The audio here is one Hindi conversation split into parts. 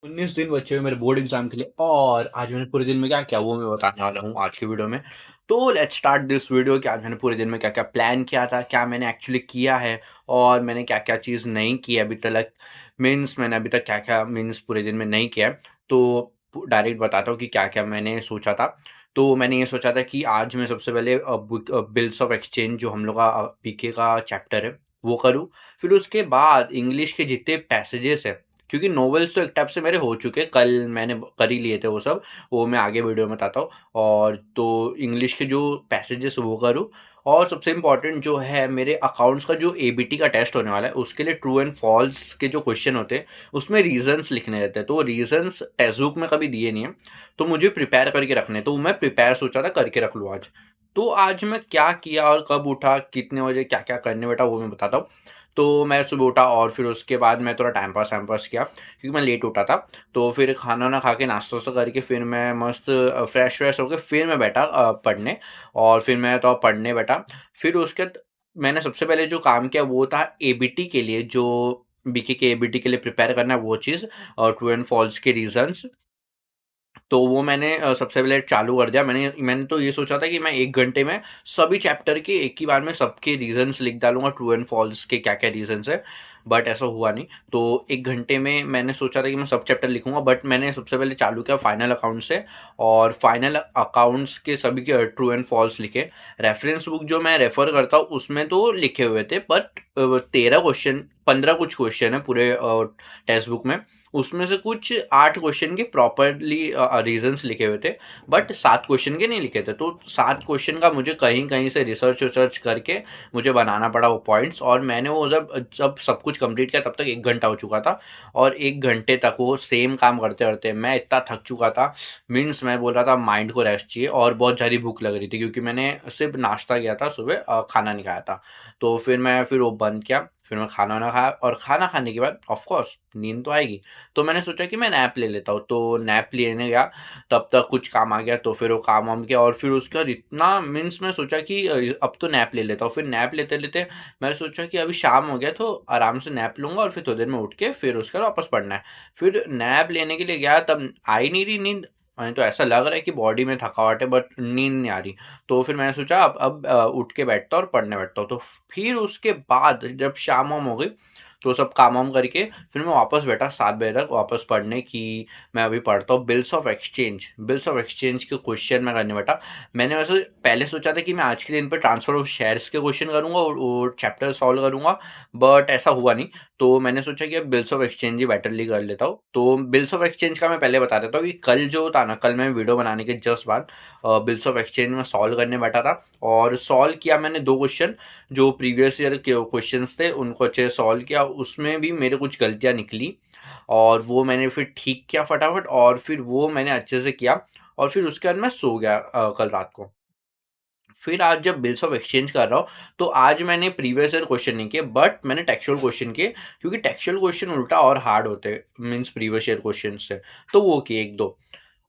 19 दिन बचे हुए मेरे बोर्ड एग्जाम के लिए और आज मैंने पूरे दिन में क्या किया वो मैं बताने वाला हूँ आज की वीडियो में। तो लेट्स स्टार्ट दिस वीडियो कि आज मैंने पूरे दिन में क्या क्या प्लान किया था, क्या मैंने एक्चुअली किया है और मैंने क्या क्या चीज़ नहीं की अभी तक। मीन्स मैंने अभी तक क्या क्या मीन्स पूरे दिन में नहीं किया है। तो डायरेक्ट बताता हूँ कि क्या क्या मैंने सोचा था। तो मैंने ये सोचा था कि आज मैं सबसे पहले बिल्स ऑफ एक्सचेंज जो हम लोग का पीके का चैप्टर है वो करूँ। फिर उसके बाद इंग्लिश के जितने पैसेजेस है, क्योंकि नॉवेल्स तो एक टाइप से मेरे हो चुके हैं, कल मैंने कर ही लिए थे वो सब, वो मैं आगे वीडियो में बताता हूँ। और तो इंग्लिश के जो पैसेजेस वो करूँ। और सबसे इम्पोर्टेंट जो है मेरे अकाउंट्स का जो एबीटी का टेस्ट होने वाला है उसके लिए ट्रू एंड फॉल्स के जो क्वेश्चन होते हैं उसमें रीजंस लिखने रहते हैं। तो वो रीजंस टेक्स्ट बुक में कभी दिए नहीं है, तो मुझे प्रिपेयर करके रखने, तो मैं प्रिपेयर सोचा था करके रख लूँ आज। तो आज मैं क्या किया और कब उठा, कितने बजे क्या क्या करने बैठा वो मैं बताता हूँ। तो मैं सुबह उठा और फिर उसके बाद मैं थोड़ा टाइम पास किया क्योंकि मैं लेट उठा था। तो फिर खाना ना खा के नाश्ता वास्ता करके फिर मैं मस्त फ्रेश व्रेश होकर फिर मैं बैठा पढ़ने। और फिर मैं तो पढ़ने बैठा। फिर उसके बाद मैंने सबसे पहले जो काम किया वो था एबीटी के लिए, जो बीके के एबीटी के लिए प्रिपेयर करना है वो चीज़, और ट्रू एंड फॉल्स के रीजंस। तो वो मैंने सबसे पहले चालू कर दिया। मैंने मैंने तो ये सोचा था कि मैं 1 घंटे में सभी चैप्टर के एक ही बार में सबके रीज़न्स लिख डालूँगा, ट्रू एंड फॉल्स के क्या-क्या रीज़न्स हैं, बट ऐसा हुआ नहीं। तो 1 घंटे में मैंने सोचा था कि मैं सब चैप्टर लिखूँगा, बट मैंने सबसे पहले चालू किया फाइनल अकाउंट्स से और फाइनल अकाउंट्स के सभी के ट्रू एंड फॉल्स लिखे। रेफ़रेंस बुक जो मैं रेफ़र करता हूँ उसमें तो लिखे हुए थे, बट 13 क्वेश्चन 15 कुछ क्वेश्चन है पूरे टेक्स्ट बुक में। उसमें से कुछ 8 क्वेश्चन के प्रॉपरली रीजंस लिखे हुए थे, बट 7 क्वेश्चन के नहीं लिखे थे। तो 7 क्वेश्चन का मुझे कहीं कहीं से रिसर्च विसर्च करके मुझे बनाना पड़ा वो पॉइंट्स, और मैंने वो जब जब सब कुछ कंप्लीट किया तब तक 1 घंटा हो चुका था। और 1 घंटे तक वो सेम काम करते करते मैं इतना थक चुका था। मीन्स मैं बोल रहा था माइंड को रेस्ट चाहिए, और बहुत ज़्यादा भूख लग रही थी क्योंकि मैंने सिर्फ नाश्ता किया था सुबह, खाना नहीं खाया था। तो फिर वो बंद किया, फिर मैं खाना वाना खाया, और खाना खाने के बाद ऑफ कोर्स नींद तो आएगी। तो मैंने सोचा कि मैं नैप ले लेता हूँ, तो नैप लेने गया। तब तक कुछ काम आ गया, तो फिर वो काम वाम किया, और फिर उसके बाद इतना मीन्स मैं सोचा कि अब तो नैप ले लेता हूँ। फिर नैप लेते लेते मैं सोचा कि अभी शाम हो गया तो आराम से नैप लूंगा, और फिर थोड़ी देर में उठ के फिर उसके बाद वापस पढ़ना है। फिर नैप लेने के लिए गया, तब आई नहीं रही नींद। तो ऐसा लग रहा है कि बॉडी में थकावट है बट नींद नहीं आ रही। तो फिर मैंने सोचा अब उठ के बैठता हूँ और पढ़ने बैठता हूँ। तो फिर उसके बाद जब शाम वाम हो गई तो सब काम वाम करके फिर मैं वापस बैठा 7 बजे तक वापस पढ़ने की। मैं अभी पढ़ता हूँ बिल्स ऑफ एक्सचेंज के क्वेश्चन मैं करने बैठा। मैंने वैसे पहले सोचा था कि मैं आज के दिन पर ट्रांसफर ऑफ शेयर्स के क्वेश्चन करूंगा और वो चैप्टर सॉल्व करूंगा, बट ऐसा हुआ नहीं। तो मैंने सोचा कि अब bills of exchange he betterly कर लेता हूँ। तो बिल्स ऑफ एक्सचेंज का मैं पहले बता देता हूँ कि कल जो था ना, कल मैं वीडियो बनाने के जस्ट बाद बिल्स ऑफ एक्सचेंज में सॉल्व करने बैठा था। और सॉल्व किया मैंने 2 क्वेश्चन जो प्रीवियस ईयर के क्वेश्चंस थे, उनको अच्छे से सॉल्व किया। उसमें भी मेरे कुछ गलतियां निकली और वो मैंने फिर ठीक किया फटाफट, और फिर वो मैंने अच्छे से किया। और फिर उसके बाद मैं सो गया कल रात को। फिर आज जब बिल्स ऑफ एक्सचेंज कर रहा हूँ, तो आज मैंने प्रीवियस ईयर क्वेश्चन नहीं किए, बट मैंने टेक्सचुअल क्वेश्चन किए, क्योंकि टेक्सचुअल क्वेश्चन उल्टा और हार्ड होते हैं मीन्स प्रीवियस ईयर क्वेश्चन से। तो वो किए 1-2,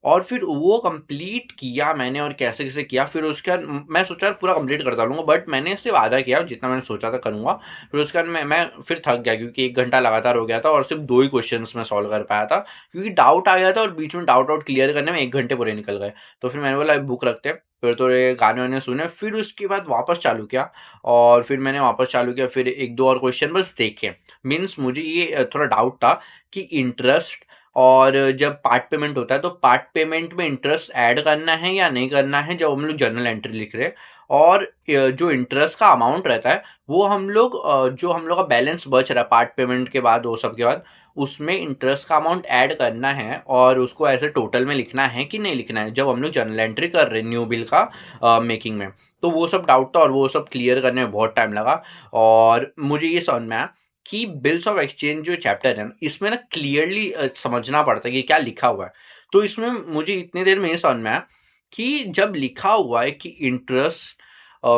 और फिर वो कंप्लीट किया मैंने, और कैसे-कैसे किया। फिर उसके बाद मैं सोचा पूरा कंप्लीट कर डालूँगा, बट मैंने सिर्फ़ आधा किया जितना मैंने सोचा था करूँगा। फिर उसके बाद मैं फिर थक गया क्योंकि 1 घंटा लगातार हो गया था और सिर्फ़ 2 ही क्वेश्चन्स मैं सॉल्व कर पाया था, क्योंकि डाउट आ गया था और बीच में डाउट आउट क्लियर करने में 1 घंटे पूरे निकल गए। तो फिर मैंने बोला अब बुक रखते हैं, फिर थोड़े गाने-वाने सुने, फिर उसके बाद वापस चालू किया। और फिर मैंने वापस चालू किया, फिर 1-2 और क्वेश्चन बस देखे। मीन्स मुझे ये थोड़ा डाउट था कि इंटरेस्ट और जब पार्ट पेमेंट होता है तो पार्ट पेमेंट में इंटरेस्ट ऐड करना है या नहीं करना है जब हम लोग जर्नल एंट्री लिख रहे हैं। और जो इंटरेस्ट का अमाउंट रहता है वो हम लोग जो हम लोग का बैलेंस बच रहा है पार्ट पेमेंट के बाद वो सब के बाद, उसमें इंटरेस्ट का अमाउंट ऐड करना है और उसको ऐसे टोटल में लिखना है कि नहीं लिखना है जब हम लोग जर्नल एंट्री कर रहे हैं न्यू बिल का मेकिंग में। तो वो सब डाउट था और वो सब क्लियर करने में बहुत टाइम लगा। और मुझे ये समझ में आया कि बिल्स ऑफ एक्सचेंज जो चैप्टर है इसमें ना क्लियरली समझना पड़ता है कि क्या लिखा हुआ है। तो इसमें मुझे इतनी देर में ये समझ में आया कि जब लिखा हुआ है कि इंटरेस्ट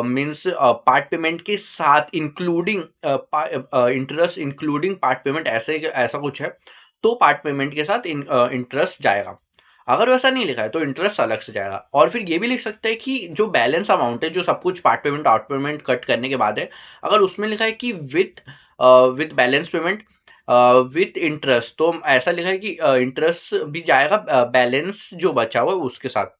मीन्स पार्ट पेमेंट के साथ including interest including part payment, ऐसे ऐसा कुछ है, तो पार्ट पेमेंट के साथ इंटरेस्ट जाएगा। अगर वैसा नहीं लिखा है तो इंटरेस्ट अलग से जाएगा। और फिर ये भी लिख सकते हैं कि जो बैलेंस अमाउंट है जो सब कुछ part payment out payment cut करने के बाद है, अगर उसमें लिखा है कि with balance payment with interest, तो ऐसा लिखा है कि इंटरेस्ट भी जाएगा बैलेंस जो बचा हुआ है उसके साथ।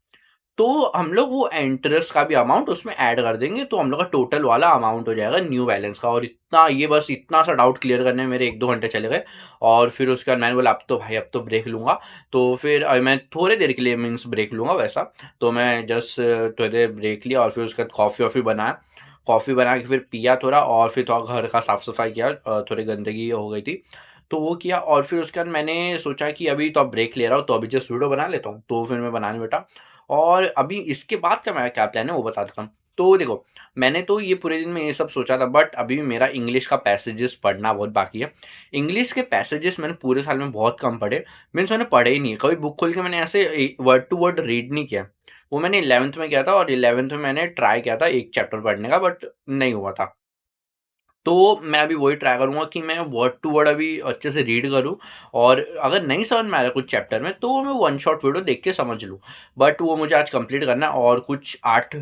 तो हम लोग वो इंटरेस्ट का भी अमाउंट उसमें ऐड कर देंगे, तो हम लोग का टोटल वाला अमाउंट हो जाएगा न्यू बैलेंस का। और इतना ये बस इतना सा डाउट क्लियर करने में मेरे 1-2 घंटे चले गए। और फिर उसके बाद मैंने बोला अब तो भाई अब तो ब्रेक लूँगा। तो फिर मैं थोड़ी देर के लिए मीन्स ब्रेक लूँगा वैसा। तो मैं जस्ट थोड़ी देर ब्रेक लिया और फिर उसके बाद कॉफ़ी-वॉफ़ी बनाया। कॉफ़ी बना के फिर पिया थोड़ा और फिर थोड़ा घर का साफ-सफाई किया, थोड़ी गंदगी हो गई थी। तो वो किया और फिर उसके बाद मैंने सोचा कि अभी तो अब ब्रेक ले रहा हूँ, तो अभी जस्ट वीडियो बना लेता हूँ। तो फिर मैं बनाने बैठा। और अभी इसके बाद का मेरा क्या प्लान है वो बता देता हूँ। तो देखो, मैंने तो ये पूरे दिन में ये सब सोचा था, बट अभी मेरा इंग्लिश का पैसेजेस पढ़ना बहुत बाकी है। इंग्लिश के पैसेजेस मैंने पूरे साल में बहुत कम पढ़े, मीन्स मैंने पढ़े ही नहीं है। कभी बुक खोल के मैंने ऐसे वर्ड टू वर्ड रीड नहीं किया। वो मैंने 11th में किया था और 11th में मैंने ट्राई किया था 1 चैप्टर पढ़ने का, बट नहीं हुआ था। तो मैं अभी वही ट्राई करूँगा कि मैं वर्ड टू वर्ड अभी अच्छे से रीड करूँ। और अगर नहीं समझ में आ रहा है कुछ चैप्टर में, तो मैं वन शॉट वीडियो देख के समझ लूँ। बट वो मुझे आज कंप्लीट करना है और कुछ 8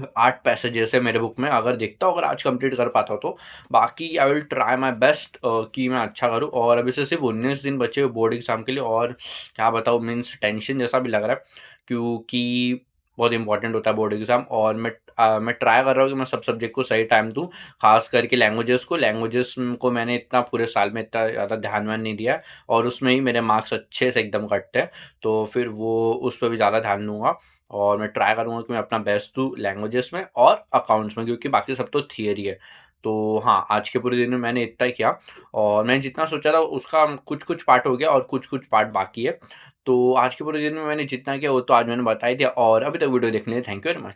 पैसेजेस है मेरे बुक में, अगर देखता हूँ अगर आज कंप्लीट कर पाता हूँ तो। बाकी I will try my best कि मैं अच्छा करूँ। और अभी से सिर्फ 19 दिन बचे हुए बोर्ड एग्ज़ाम के लिए, और क्या बताऊँ, मीन्स टेंशन जैसा भी लग रहा है, क्योंकि बहुत इंपॉर्टेंट होता है बोर्ड एग्ज़ाम। और मैं ट्राई कर रहा हूँ कि मैं सब सब्जेक्ट को सही टाइम दूँ, खास करके लैंग्वेजेस को मैंने इतना पूरे साल में इतना ज़्यादा ध्यान-वान नहीं दिया है और उसमें ही मेरे मार्क्स अच्छे से एकदम कटते हैं। तो फिर वो उस पे भी ज़्यादा ध्यान दूँगा और मैं ट्राई करूँगा कि मैं अपना बेस्ट दूँ लैंग्वेजेस में और अकाउंट्स में, क्योंकि बाकी सब तो थियरी है। तो हाँ, आज के पूरे दिन में मैंने इतना ही किया और मैंने जितना सोचा था उसका कुछ-कुछ पार्ट हो गया और कुछ-कुछ पार्ट बाकी है। तो आज के पूरे दिन में मैंने जितना किया वो तो आज मैंने बता ही दिया। और अभी तक वीडियो देखने के लिए थैंक यू वेरी मच।